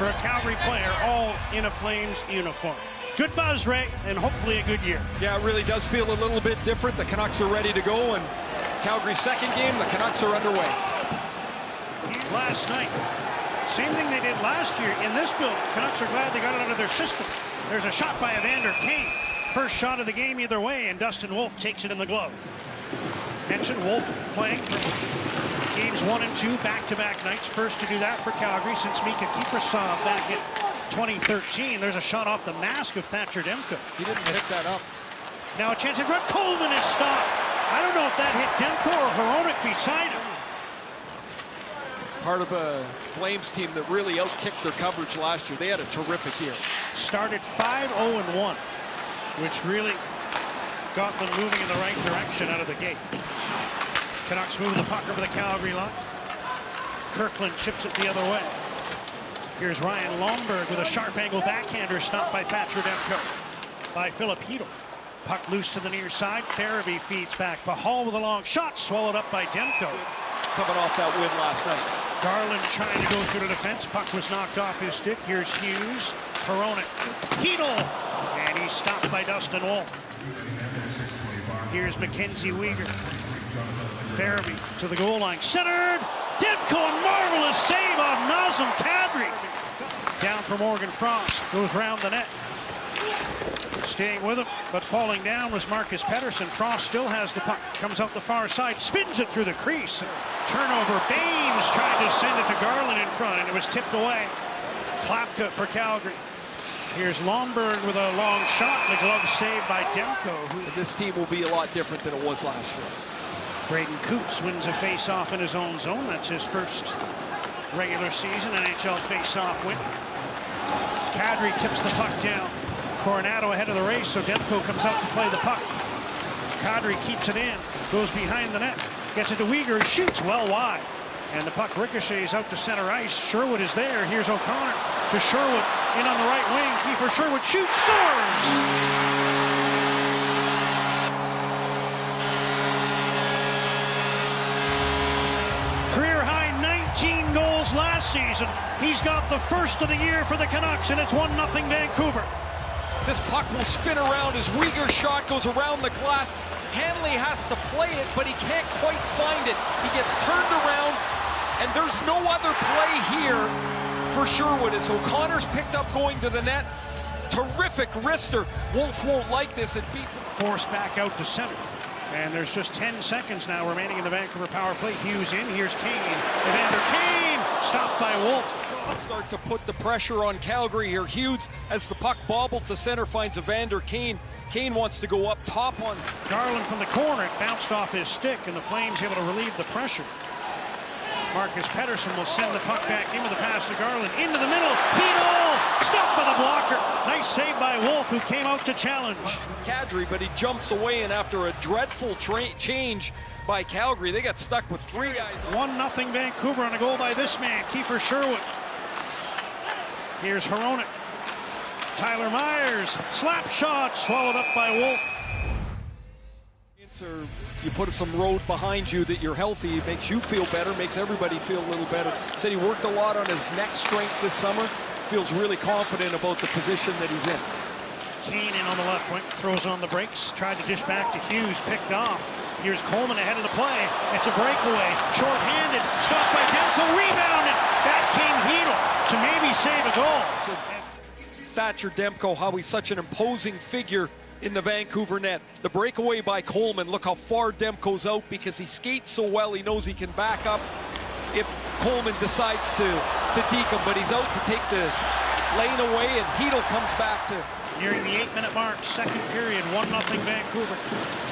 for a Calgary player, all in a Flames uniform. Good buzz, Ray, and hopefully a good year. Yeah, it really does feel a little bit different. The Canucks are ready to go, and Calgary's second game, the Canucks are underway. Last night, same thing they did last year in this building. Canucks are glad they got it out of their system. There's a shot by Evander Kane. First shot of the game either way, and Dustin Wolf takes it in the glove. Mentioned Wolf playing for games 1 and 2, back-to-back nights. First to do that for Calgary since Mika Kiprusoff back in 2013. There's a shot off the mask of Thatcher Demko. He didn't pick that up. Now a chance in front. Coleman is stopped. I don't know if that hit Demko or Hronek beside him. Part of a Flames team that really outkicked their coverage last year. They had a terrific year. Started 5-0-1, which really got them moving in the right direction out of the gate. Canucks move the puck over the Calgary line. Kirkland chips it the other way. Here's Ryan Lomberg with a sharp angle backhander stopped by Thatcher Demko. By Filip Chytil. Puck loose to the near side. Farabee feeds back. Bahal with a long shot swallowed up by Demko. Coming off that win last night. Garland trying to go through the defense. Puck was knocked off his stick. Here's Hughes. Hronek. Chytil. And he's stopped by Dustin Wolf. Here's Mackenzie Weegar. Farabee to the goal line. Centered. Demko, a marvelous save on Nazem Kadri. Down for Morgan Frost. Goes round the net. Staying with him, but falling down was Marcus Pettersson. Frost still has the puck. Comes out the far side. Spins it through the crease. Turnover. Baines tried to send it to Garland in front, and it was tipped away. Klapka for Calgary. Here's Lomberg with a long shot. The glove saved by Demko. This team will be a lot different than it was last year. Braden Coots wins a face-off in his own zone. That's his first regular season NHL face-off win. Kadri tips the puck down. Coronado ahead of the race, so Demko comes out to play the puck. Kadri keeps it in, goes behind the net, gets it to Weegar, shoots well wide. And the puck ricochets out to center ice. Sherwood is there. Here's O'Connor to Sherwood in on the right wing. Kiefer Sherwood shoots, scores! Career-high 19 goals last season. He's got the first of the year for the Canucks, and it's 1-0 Vancouver. This puck will spin around as Weegar's shot goes around the glass. Hanley has to play it, but he can't quite find it. He gets turned around, and there's no other play here for Sherwood as O'Connor's picked up going to the net. Terrific wrister. Wolf won't like this. It beats him. Forced back out to center. And there's just 10 seconds now remaining in the Vancouver power play. Hughes in. Here's Kane. Evander Kane stopped by Wolf. Start to put the pressure on Calgary here. Hughes, as the puck bobbled to center, finds Evander Kane. Kane wants to go up top on Garland from the corner. It bounced off his stick, and the Flames able to relieve the pressure. Marcus Pettersson will send the puck back in with a pass to Garland. Into the middle. Chytil stopped by the blocker. Nice save by Wolf, who came out to challenge Kadri, but he jumps away, and after a dreadful change by Calgary, they got stuck with 3 guys. 1-0 Vancouver on a goal by this man, Kiefer Sherwood. Here's Hronek. Tyler Myers, slap shot, swallowed up by Wolf. You put some road behind you that you're healthy, it makes you feel better, makes everybody feel a little better. Said he worked a lot on his neck strength this summer. Feels really confident about the position that he's in. Kane in on the left wing, throws on the brakes, tried to dish back to Hughes, picked off. Here's Coleman ahead of the play. It's a breakaway, short-handed, stopped by Demko, rebounded. Back came Chytil to maybe save a goal. So Thatcher Demko, how he's such an imposing figure in the Vancouver net. The breakaway by Coleman, look how far Demko's out because he skates so well, he knows he can back up if Coleman decides to deke him, but he's out to take the lane away, and Chytil comes back to... Nearing the 8-minute mark, second period, 1-0 Vancouver.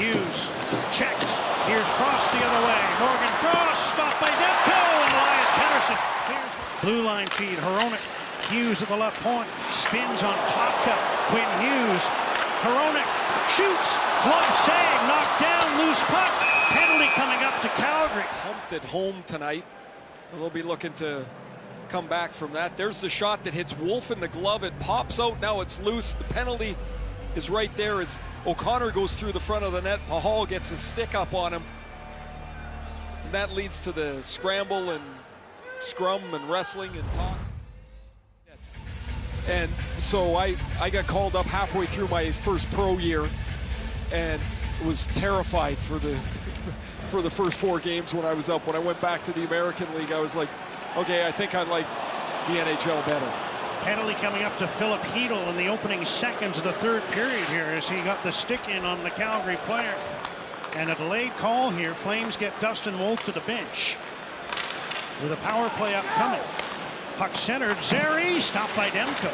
Hughes checked. Here's Frost the other way. Morgan Frost stopped by Demko and Elias Pettersson. Here's blue line feed. Hronek. Hughes at the left point. Spins on Klapka. Quinn Hughes. Hronek shoots. Glove save. Knocked down. Loose puck. Penalty coming up to Calgary. Humped at home tonight. So they'll be looking to come back from that. There's the shot that hits Wolf in the glove. It pops out. Now it's loose. The penalty is right there as O'Connor goes through the front of the net. Pahal gets his stick up on him. And that leads to the scramble and scrum and wrestling and talk. And so I got called up halfway through my first pro year and was terrified for the first 4 games when I was up. When I went back to the American League, I was like, okay, I think I like the NHL better. Penalty coming up to Filip Chytil in the opening seconds of the third period here as he got the stick in on the Calgary player. And a delayed call here. Flames get Dustin Wolf to the bench with a power play upcoming. Puck centered. Zary stopped by Demko.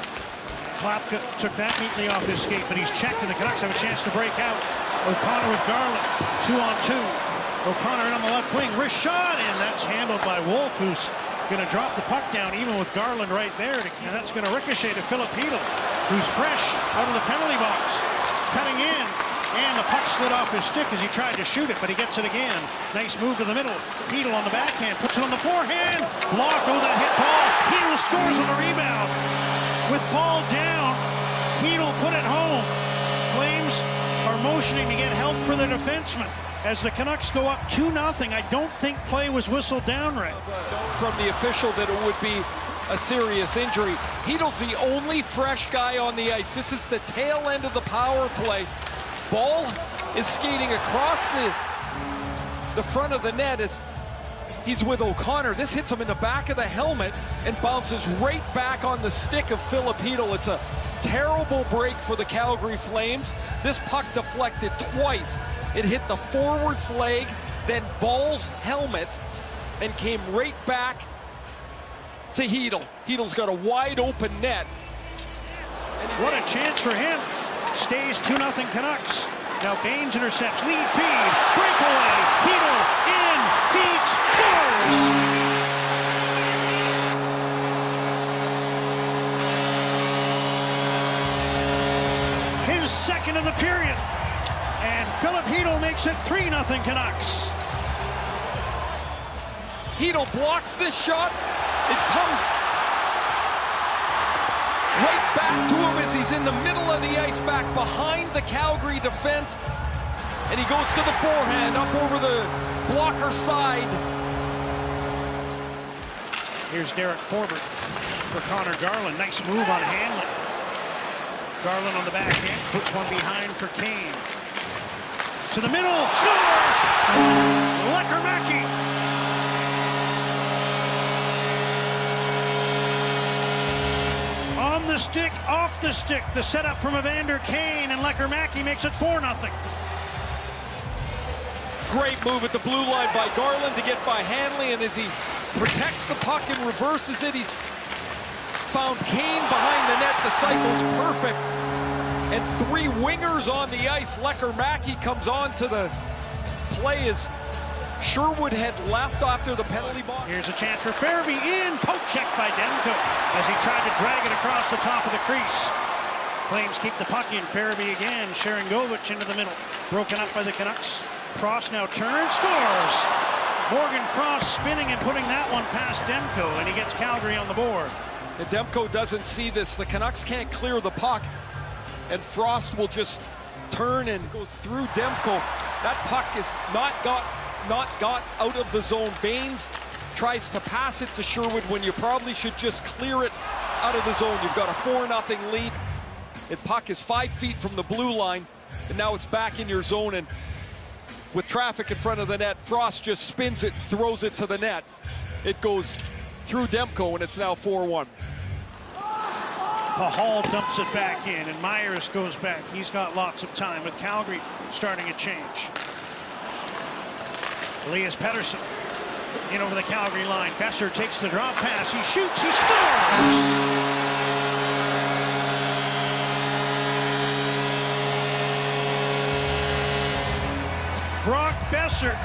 Klapka took that neatly off his skate, but he's checked, and the Canucks have a chance to break out. O'Connor with Garland. 2-on-2. O'Connor in on the left wing. Wrist shot, and that's handled by Wolf, who's going to drop the puck down even with Garland right there. And that's going to ricochet to Filip Chytil, who's fresh out of the penalty box. Cutting in. And the puck slid off his stick as he tried to shoot it, but he gets it again. Nice move to the middle. Chytil on the backhand, puts it on the forehand. Blocked. Oh, that hit Paul. Chytil scores on the rebound. With Paul down, Chytil put it home. Flames are motioning to get help for the defenseman as the Canucks go up 2-0. I don't think play was whistled down right. From the official that it would be a serious injury. Chytil's the only fresh guy on the ice. This is the tail end of the power play. Ball is skating across the front of the net. He's with O'Connor. This hits him in the back of the helmet and bounces right back on the stick of Filip Chytil. It's a terrible break for the Calgary Flames. This puck deflected twice. It hit the forward's leg, then Ball's helmet, and came right back to Chytil. Chytil's got a wide open net. What a chance for him. Stays 2-0 Canucks. Now Baines intercepts, lead feed, breakaway, Chytil in, Deeds scores! His second of the period. And Filip Chytil makes it 3-0 Canucks. Chytil blocks this shot. It comes right back to him as he's in the middle of the ice, back behind the Calgary defense. And he goes to the forehand, up over the blocker side. Here's Derek Forbert for Connor Garland. Nice move on Hanley. Garland on the backhand, puts one behind for Kane. To the middle, score! Lecker-Mackey. On the stick, off the stick, the setup from Evander Kane, and Lecker-Mackey makes it 4-0. Great move at the blue line by Garland to get by Hanley, and as he protects the puck and reverses it, he's found Kane behind the net. The cycle's perfect. And 3 wingers on the ice. Lecker-Mackey comes on to the play as Sherwood had left after the penalty box. Here's a chance for Farabee in. Poke check by Demko as he tried to drag it across the top of the crease. Flames keep the puck in. Farabee again. Sharangovich into the middle. Broken up by the Canucks. Frost now turns, scores! Morgan Frost spinning and putting that one past Demko, and he gets Calgary on the board. And Demko doesn't see this. The Canucks can't clear the puck, and Frost will just turn and goes through Demko. That puck is not got out of the zone. Baines tries to pass it to Sherwood when you probably should just clear it out of the zone. You've got a 4-0 lead. The puck is 5 feet from the blue line, and now it's back in your zone, and with traffic in front of the net, Frost just spins it, throws it to the net. It goes through Demko, and it's now 4-1. Pahal dumps it back in, and Myers goes back. He's got lots of time, with Calgary starting a change. Elias Pettersson in over the Calgary line. Besser takes the drop pass. He shoots. He scores! Brock Besser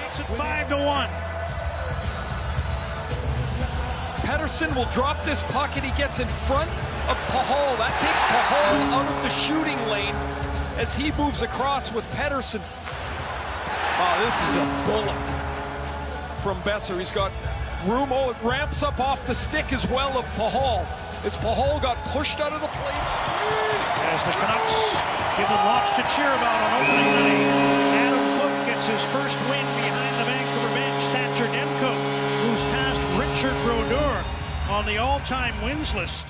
makes it 5-1. Pettersson will drop this puck, and he gets in front of Pahal. That takes Pahal out of the shooting lane as he moves across with Pettersson. Oh, this is a bullet from Besser. He's got room. Oh, it ramps up off the stick as well of Pahal. As Pahal got pushed out of the play. As the Canucks give them lots to cheer about on opening night. Adam Foote gets his first win behind the Vancouver bench. Thatcher Demko moves past Richard Brodeur on the all-time wins list.